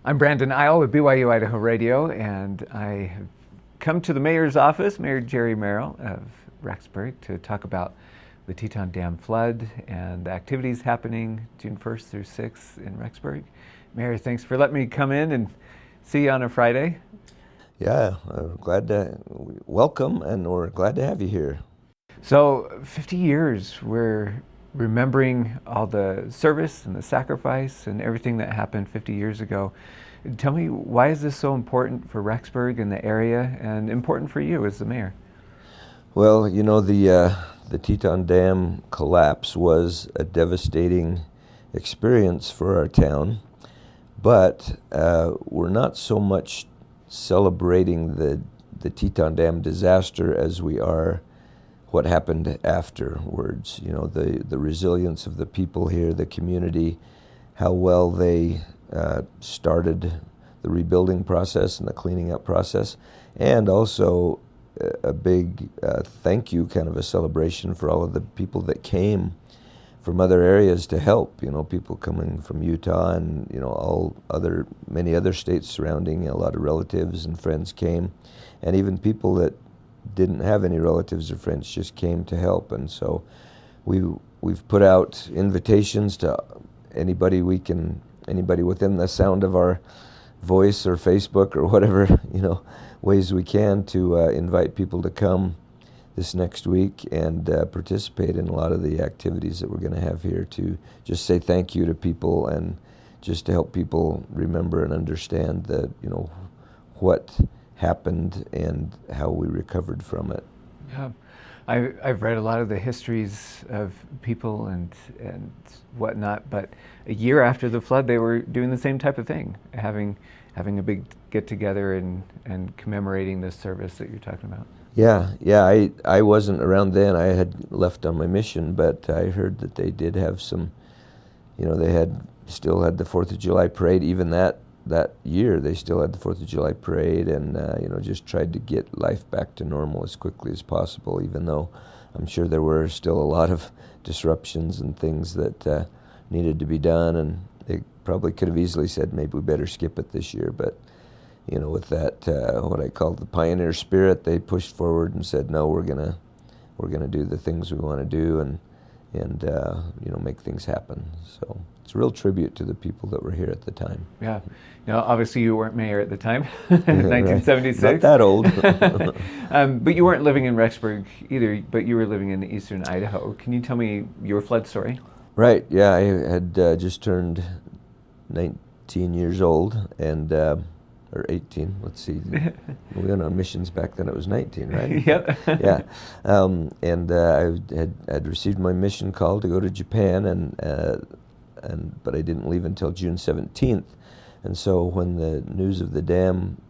I'm Brandon Isle with BYU-Idaho Radio, and I have come to the mayor's office, Mayor Jerry Merrill of Rexburg, to talk about the Teton Dam flood and the activities happening June 1st through 6th in Rexburg. Mayor, thanks for letting me come in and see you on a Friday. Yeah, glad to welcome, and we're glad to have you here. So 50 years, we're remembering all the service and the sacrifice and everything that happened 50 years ago. Tell me, why is this so important for Rexburg and the area, and important for you as the mayor? Well, you know, the Teton Dam collapse was a devastating experience for our town, but we're not so much celebrating the Teton Dam disaster as we are what happened afterwards. You know, the resilience of the people here, the community, how well they started the rebuilding process and the cleaning up process, and also a big thank you, kind of a celebration for all of the people that came from other areas to help. You know, people coming from Utah and, you know, many other states surrounding. A lot of relatives and friends came, and even people that didn't have any relatives or friends just came to help. And so we've put out invitations to anybody within the sound of our voice or Facebook or whatever, you know, ways we can to invite people to come this next week and participate in a lot of the activities that we're going to have here, to just say thank you to people and just to help people remember and understand that, you know, what happened and how we recovered from it. Yeah, I've read a lot of the histories of people and whatnot, but a year after the flood, they were doing the same type of thing, having a big get together and commemorating this service that you're talking about. Yeah. I wasn't around then. I had left on my mission, but I heard that they did have some, you know, they still had the 4th of July parade. Even that year, they still had the 4th of July parade, and you know, just tried to get life back to normal as quickly as possible, even though I'm sure there were still a lot of disruptions and things that needed to be done, and they probably could have easily said maybe we better skip it this year, but you know, with that what I call the pioneer spirit, they pushed forward and said, no, we're gonna do the things we want to do and you know, make things happen. So it's a real tribute to the people that were here at the time. Yeah. Now, obviously you weren't mayor at the time, 1976. Not that old. But you weren't living in Rexburg either, but you were living in eastern Idaho. Can you tell me your flood story? Right, yeah, I had just turned 19 years old, and or 18, let's see. We went on missions back then, it was 19, right? Yep. Yeah. And I had received my mission call to go to Japan, but I didn't leave until June 17th. And so when the news of the dam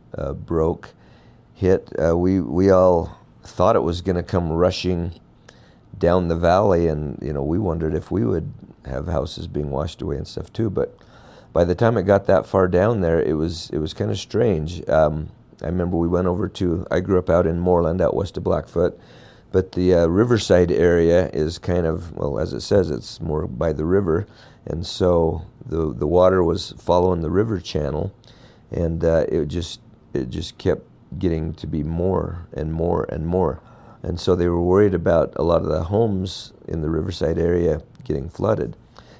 hit, we all thought it was going to come rushing down the valley, and you know, we wondered if we would have houses being washed away and stuff too. But by the time it got that far down there, it was kind of strange. I remember we went over I grew up out in Moreland, out west of Blackfoot, but the Riverside area is kind of, well, as it says, it's more by the river, and so the water was following the river channel, and it just kept getting to be more and more and more. And so they were worried about a lot of the homes in the Riverside area getting flooded.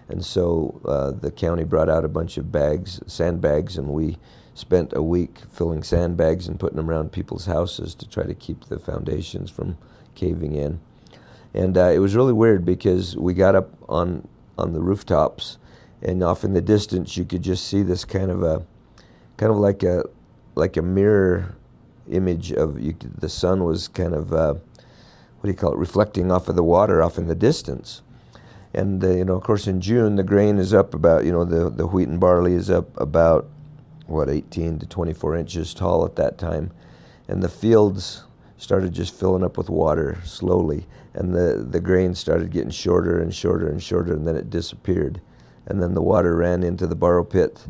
And so the county brought out a bunch of sandbags, and we spent a week filling sandbags and putting them around people's houses to try to keep the foundations from caving in. And it was really weird because we got up on the rooftops, and off in the distance you could just see this kind of like a mirror image of the sun was kind of reflecting off of the water off in the distance. And you know, of course, in June the grain is up about, you know, the wheat and barley is up about 18 to 24 inches tall at that time, and the fields started just filling up with water slowly, and the grain started getting shorter and shorter and shorter, and then it disappeared, and then the water ran into the borrow pit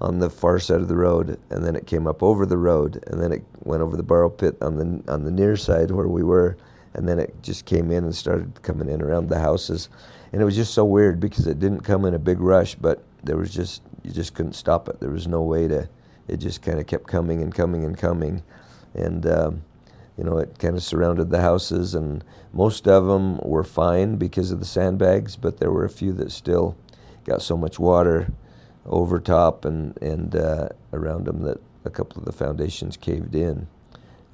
on the far side of the road, and then it came up over the road, and then it went over the borrow pit on the near side where we were, and then it just came in and started coming in around the houses. And it was just so weird because it didn't come in a big rush, but there was just, you just couldn't stop it. There was no way to, it just kind of kept coming and coming and coming. And, you know, it kind of surrounded the houses, and most of them were fine because of the sandbags, but there were a few that still got so much water over top and around them that a couple of the foundations caved in,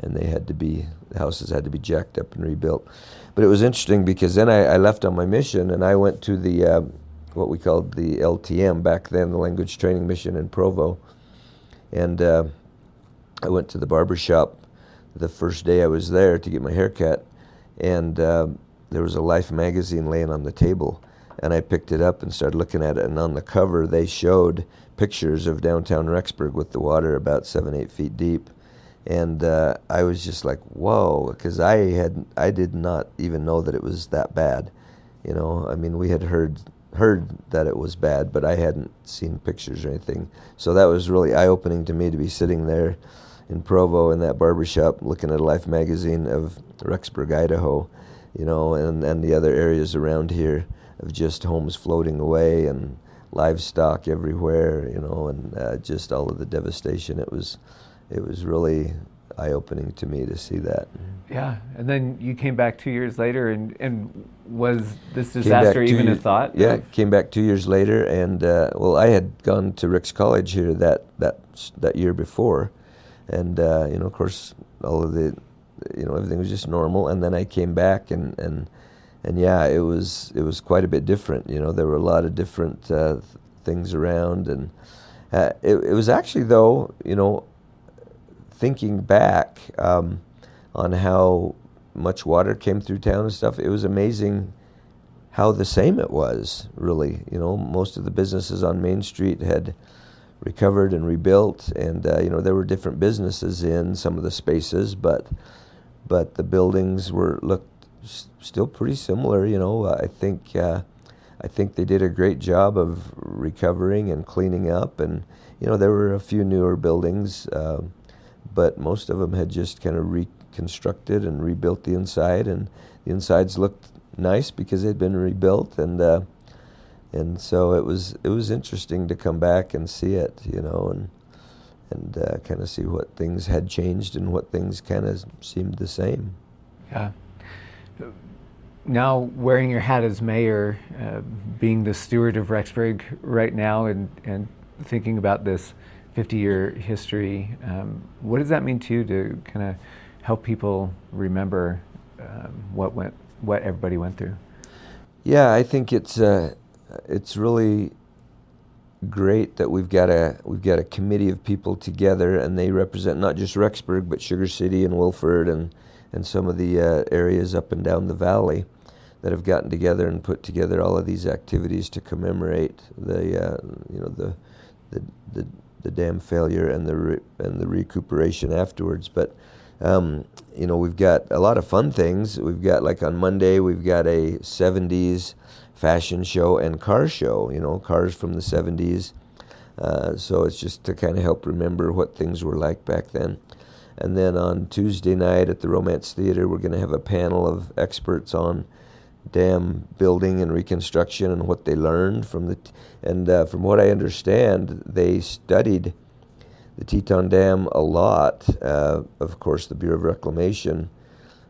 and the houses had to be jacked up and rebuilt. But it was interesting because then I left on my mission, and I went to the what we called the LTM back then, the Language Training Mission in Provo, and I went to the barber shop the first day I was there to get my hair cut, and there was a Life magazine laying on the table, and I picked it up and started looking at it, and on the cover they showed pictures of downtown Rexburg with the water about 7-8 feet deep. And I was just like, whoa, because I did not even know that it was that bad. You know, I mean, we had heard that it was bad, but I hadn't seen pictures or anything. So that was really eye-opening to me, to be sitting there in Provo in that barbershop looking at a Life magazine of Rexburg, Idaho, you know, and the other areas around here of just homes floating away and livestock everywhere, you know, and just all of the devastation. It was really eye-opening to me to see that. Yeah, and then you came back 2 years later, and was this disaster even a thought? Yeah, came back 2 years later, and well, I had gone to Rick's College here that year before, and you know, of course, all of the, you know, everything was just normal, and then I came back, and yeah, it was quite a bit different. You know, there were a lot of different things around, and it was actually, though, you know, thinking back on how much water came through town and stuff, it was amazing how the same it was, really. You know, most of the businesses on Main Street had recovered and rebuilt, and you know, there were different businesses in some of the spaces, but the buildings looked still pretty similar. You know, I think they did a great job of recovering and cleaning up, and you know, there were a few newer buildings, but most of them had just kind of reconstructed and rebuilt the inside, and the insides looked nice because they'd been rebuilt, and so it was interesting to come back and see it, you know, and kind of see what things had changed and what things kind of seemed the same. Yeah. Now, wearing your hat as mayor, being the steward of Rexburg right now, and thinking about this 50-year history, what does that mean to you to kind of help people remember what everybody went through? Yeah, I think it's really great that we've got a committee of people together, and they represent not just Rexburg but Sugar City and Wilford and some of the areas up and down the valley that have gotten together and put together all of these activities to commemorate the dam failure and the recuperation afterwards. But you know, we've got a lot of fun things. We've got, like, on Monday, we've got a 70s fashion show and car show, you know, cars from the 70s. So it's just to kind of help remember what things were like back then. And then on Tuesday night at the Romance Theater, we're going to have a panel of experts on dam building and reconstruction and what they learned from from what I understand, they studied the Teton Dam a lot. Of course, the Bureau of Reclamation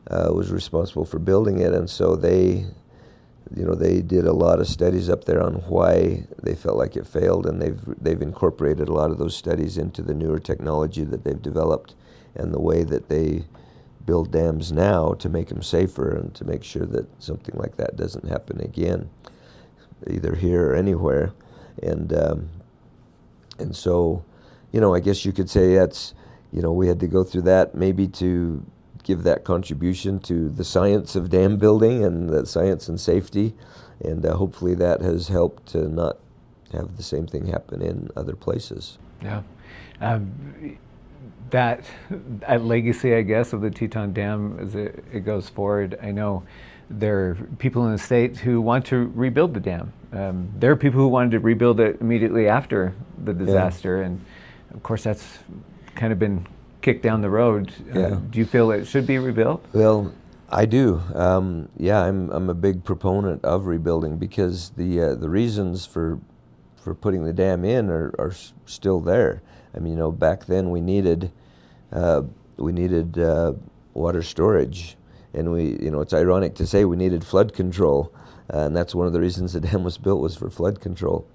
was responsible for building it, and so they did a lot of studies up there on why they felt like it failed, and they've incorporated a lot of those studies into the newer technology that they've developed and the way that they build dams now to make them safer and to make sure that something like that doesn't happen again, either here or anywhere. And so, you know, I guess you could say that's, you know, we had to go through that maybe to give that contribution to the science of dam building and the science and safety, and hopefully that has helped to not have the same thing happen in other places. Yeah. That legacy, I guess, of the Teton Dam as it goes forward, I know there are people in the state who want to rebuild the dam. There are people who wanted to rebuild it immediately after the disaster, and of course that's kind of been kicked down the road. Do you feel it should be rebuilt? Well, I do. I'm a big proponent of rebuilding because the reasons for for putting the dam in are still there. I mean, back then we needed water storage, and it's ironic to say we needed flood control, and that's one of the reasons the dam was built, was for flood control.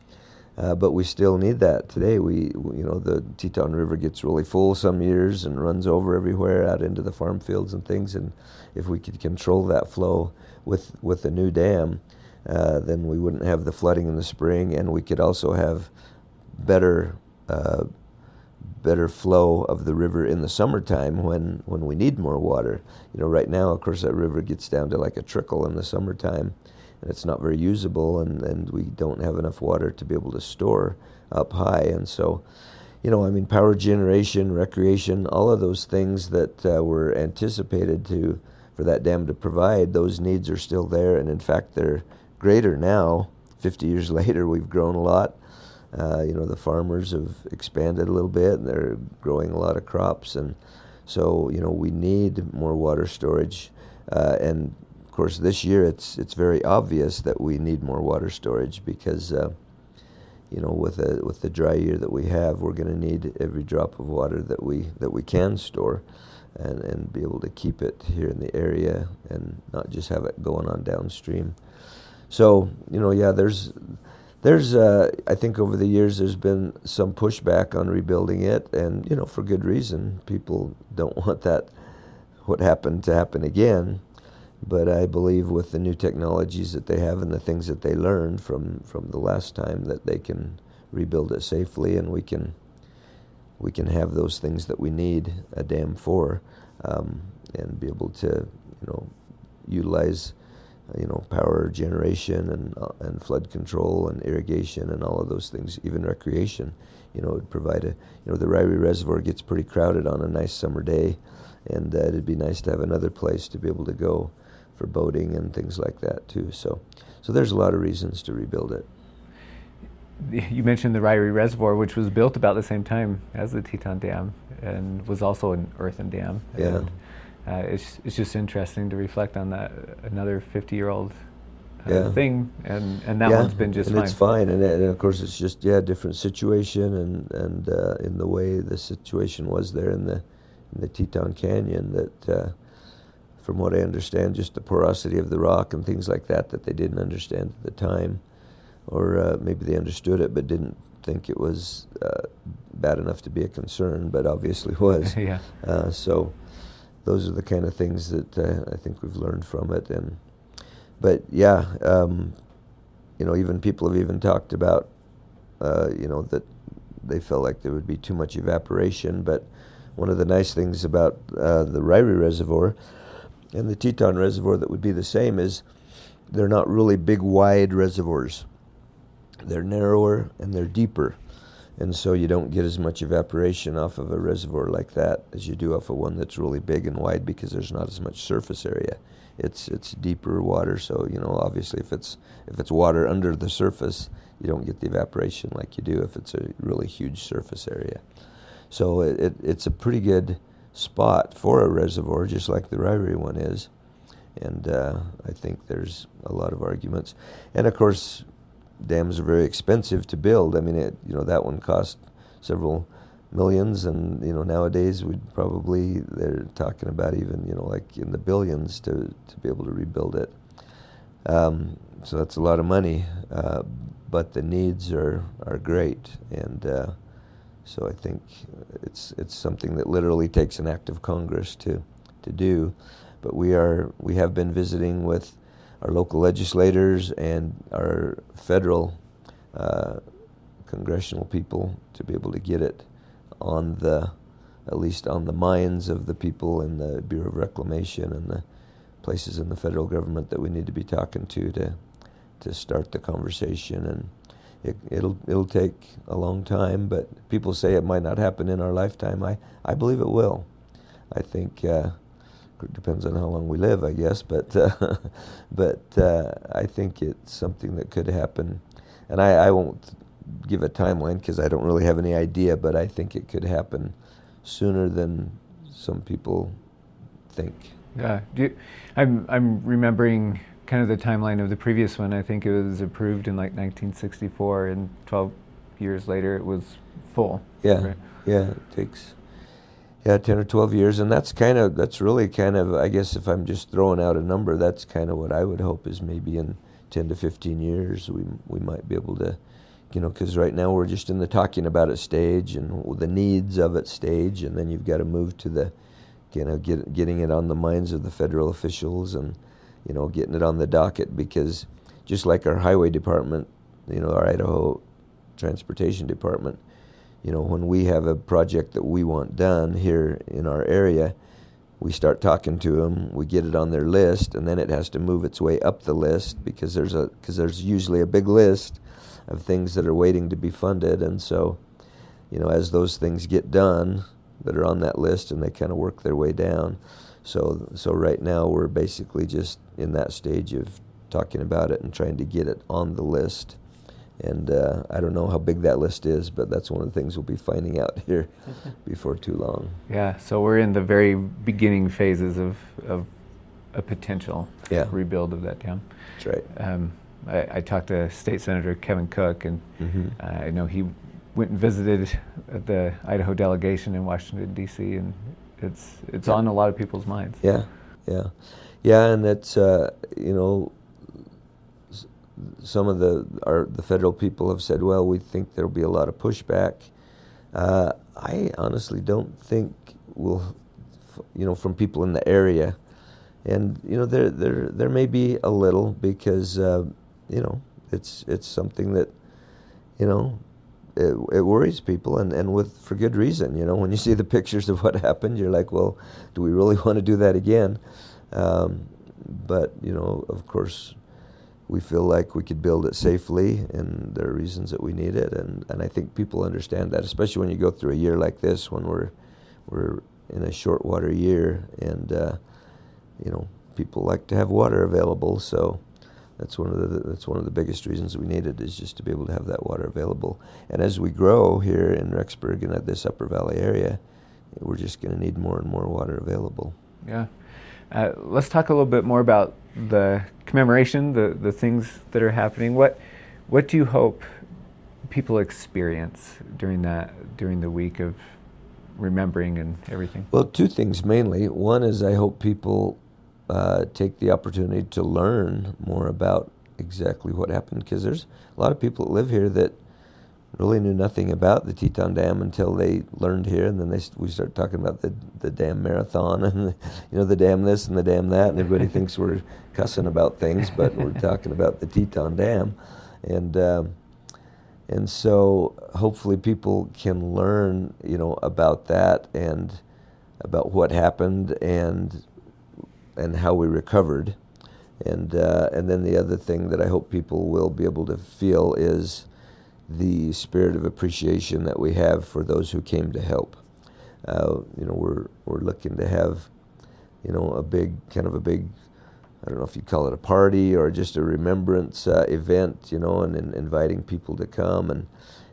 But we still need that today. The Teton River gets really full some years and runs over everywhere out into the farm fields and things. And if we could control that flow with the new dam, then we wouldn't have the flooding in the spring, and we could also have better flow of the river in the summertime when we need more water. Right now, of course, that river gets down to like a trickle in the summertime, and it's not very usable, and we don't have enough water to be able to store up high. And so, power generation, recreation, all of those things that were anticipated for that dam to provide, those needs are still there, and in fact, they're greater now. 50 years later, we've grown a lot. The farmers have expanded a little bit, and they're growing a lot of crops, and so, we need more water storage, and of course, this year it's very obvious that we need more water storage because, with the dry year that we have, we're going to need every drop of water that we can store, and be able to keep it here in the area and not just have it going on downstream. So, there's I think over the years there's been some pushback on rebuilding it, and for good reason. People don't want what happened to happen again. But I believe with the new technologies that they have and the things that they learned from the last time, that they can rebuild it safely, and we can have those things that we need a dam for, and be able to utilize power generation and flood control and irrigation and all of those things, even recreation. It would provide the Ryrie Reservoir gets pretty crowded on a nice summer day, and it'd be nice to have another place to be able to go for boating and things like that too. So there's a lot of reasons to rebuild it. You mentioned the Ryrie Reservoir, which was built about the same time as the Teton Dam, and was also an earthen dam. Yeah. And it's just interesting to reflect on that, another 50-year-old thing, and that one's been just fine. It's fine, and of course it's just a different situation, and in the way the situation was there in the Teton Canyon, that from what I understand, just the porosity of the rock and things like that they didn't understand at the time, or maybe they understood it but didn't think it was bad enough to be a concern, but obviously was. Yeah. So those are the kind of things that I think we've learned from it. But even people have even talked about, that they felt like there would be too much evaporation. But one of the nice things about the Ryrie Reservoir and the Teton Reservoir that would be the same is they're not really big, wide reservoirs. They're narrower and they're deeper. And so you don't get as much evaporation off of a reservoir like that as you do off of one that's really big and wide, because there's not as much surface area. It's deeper water, so obviously if it's water under the surface, you don't get the evaporation like you do if it's a really huge surface area. So it's a pretty good spot for a reservoir, just like the Ryrie one is. And I think there's a lot of arguments. And of course, dams are very expensive to build. I mean, that one cost several millions, and nowadays they're talking about even like in the billions to be able to rebuild it. So that's a lot of money, but the needs are great, and so I think it's something that literally takes an act of Congress to do. But we have been visiting with our local legislators and our federal congressional people to be able to get it at least on the minds of the people in the Bureau of Reclamation and the places in the federal government that we need to be talking to start the conversation. And it'll take a long time, but people say it might not happen in our lifetime. I believe it will. I think it depends on how long we live, I guess, but I think it's something that could happen. And I won't give a timeline because I don't really have any idea, but I think it could happen sooner than some people think. Yeah, I'm remembering kind of the timeline of the previous one. I think it was approved in like 1964, and 12 years later it was full. Yeah, right? yeah, it takes 10 or 12 years, and that's really kind of, I guess if I'm just throwing out a number, that's kind of what I would hope is maybe in 10 to 15 years we might be able to, because right now we're just in the talking about it stage and the needs of it stage, and then you've got to move to the, getting it on the minds of the federal officials and, getting it on the docket, because just like our highway department, our Idaho Transportation Department, when we have a project that we want done here in our area, we start talking to them, we get it on their list, and then it has to move its way up the list because there's usually a big list of things that are waiting to be funded. And so, as those things get done that are on that list, and they kind of work their way down. So right now we're basically just in that stage of talking about it and trying to get it on the list. And I don't know how big that list is, but that's one of the things we'll be finding out here before too long. Yeah, so we're in the very beginning phases of a potential rebuild of that dam. That's right. I talked to State Senator Kevin Cook, and I know he went and visited the Idaho delegation in Washington, D.C., and it's on a lot of people's minds. Yeah, and it's some of the federal people have said, well, we think there'll be a lot of pushback. I honestly don't think we'll, from people in the area, and there may be a little, because it's something that it worries people, and for good reason. When you see the pictures of what happened, you're like, well, do we really want to do that again? But of course, we feel like we could build it safely, and there are reasons that we need it, and I think people understand that, especially when you go through a year like this, when we're in a short water year, and people like to have water available. So that's one of the biggest reasons we need it, is just to be able to have that water available. And as we grow here in Rexburg and at this Upper Valley area, we're just going to need more and more water available. Yeah. Let's talk a little bit more about the commemoration, the things that are happening. What do you hope people experience during the week of remembering and everything? Well, two things mainly. One is I hope people take the opportunity to learn more about exactly what happened, because there's a lot of people that live here that really knew nothing about the Teton Dam until they learned here, and then we start talking about the dam marathon, and the dam this and the dam that, and everybody thinks we're cussing about things, but we're talking about the Teton Dam, and so hopefully people can learn about that, and about what happened, and how we recovered, and then the other thing that I hope people will be able to feel is the spirit of appreciation that we have for those who came to help. We're looking to have, a big, I don't know if you call it a party or just a remembrance event, and inviting people to come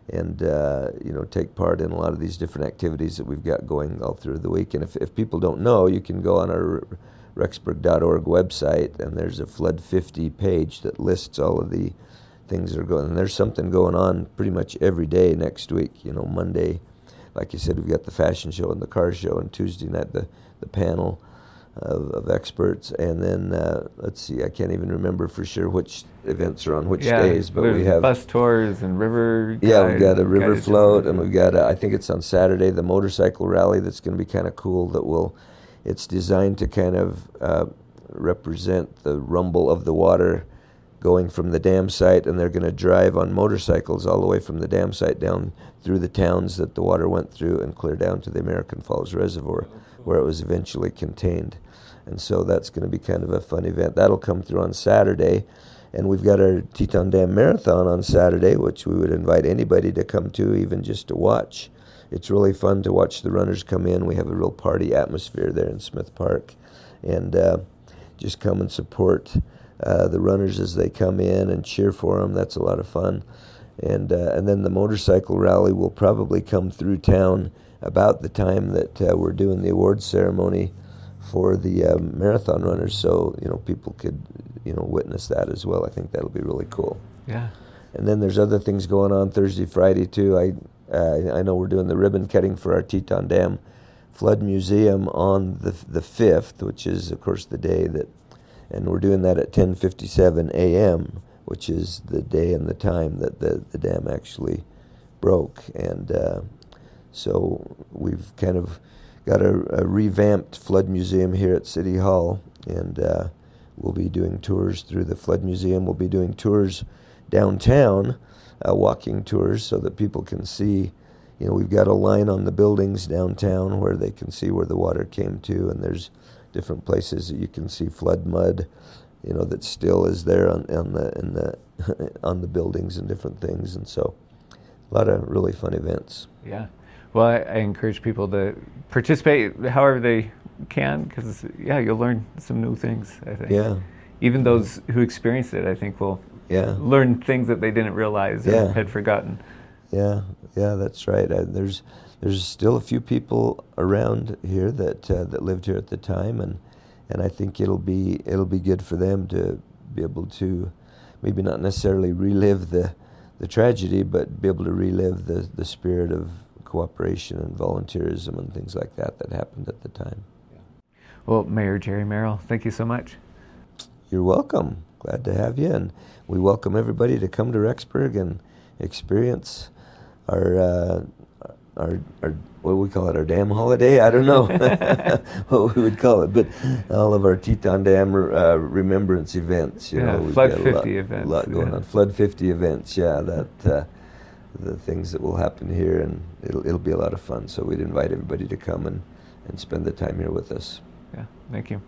and take part in a lot of these different activities that we've got going all through the week. And if people don't know, you can go on our Rexburg.org website, and there's a Flood 50 page that lists all of the things that are going. And there's something going on pretty much every day next week. Monday, like you said, we've got the fashion show and the car show, and Tuesday night the panel of experts. And then let's see, I can't even remember for sure which events are on which days, but we have bus tours and river. Yeah, we've got a river float, and we've got I think it's on Saturday, the motorcycle rally that's going to be kind of cool. It's designed to kind of represent the rumble of the water going from the dam site, and they're going to drive on motorcycles all the way from the dam site down through the towns that the water went through and clear down to the American Falls Reservoir, where it was eventually contained. And so that's going to be kind of a fun event. That'll come through on Saturday. And we've got our Teton Dam Marathon on Saturday, which we would invite anybody to come to, even just to watch. It's really fun to watch the runners come in. We have a real party atmosphere there in Smith Park. And just come and support the runners as they come in and cheer for them. That's a lot of fun. And then the motorcycle rally will probably come through town about the time that we're doing the awards ceremony for the marathon runners, so people could witness that as well. I think that'll be really cool. Yeah. And then there's other things going on Thursday, Friday too. I know we're doing the ribbon cutting for our Teton Dam Flood Museum on the 5th, which is of course the day that, and we're doing that at 10:57 a.m., which is the day and the time that the dam actually broke. And so we've kind of got a revamped flood museum here at City Hall, and we'll be doing tours through the flood museum. We'll be doing tours downtown, walking tours, so that people can see. We've got a line on the buildings downtown where they can see where the water came to, and there's different places that you can see flood mud, that still is there on the on the buildings and different things, and so a lot of really fun events. Yeah. Well, I encourage people to participate however they can, because you'll learn some new things, I think. Yeah. Even those who experienced it, I think, will learn things that they didn't realize or had forgotten. Yeah, that's right. There's still a few people around here that lived here at the time, and I think it'll be good for them to be able to maybe not necessarily relive the tragedy, but be able to relive the spirit of cooperation and volunteerism and things like that happened at the time. Well, Mayor Jerry Merrill, thank you so much. You're welcome. Glad to have you, and we welcome everybody to come to Rexburg and experience our what do we call it, our dam holiday? I don't know what we would call it, but all of our Teton Dam remembrance events. Flood 50 events. A lot going on. Flood 50 events. That the things that will happen here, and it'll be a lot of fun. So we'd invite everybody to come and spend the time here with us. Yeah, thank you.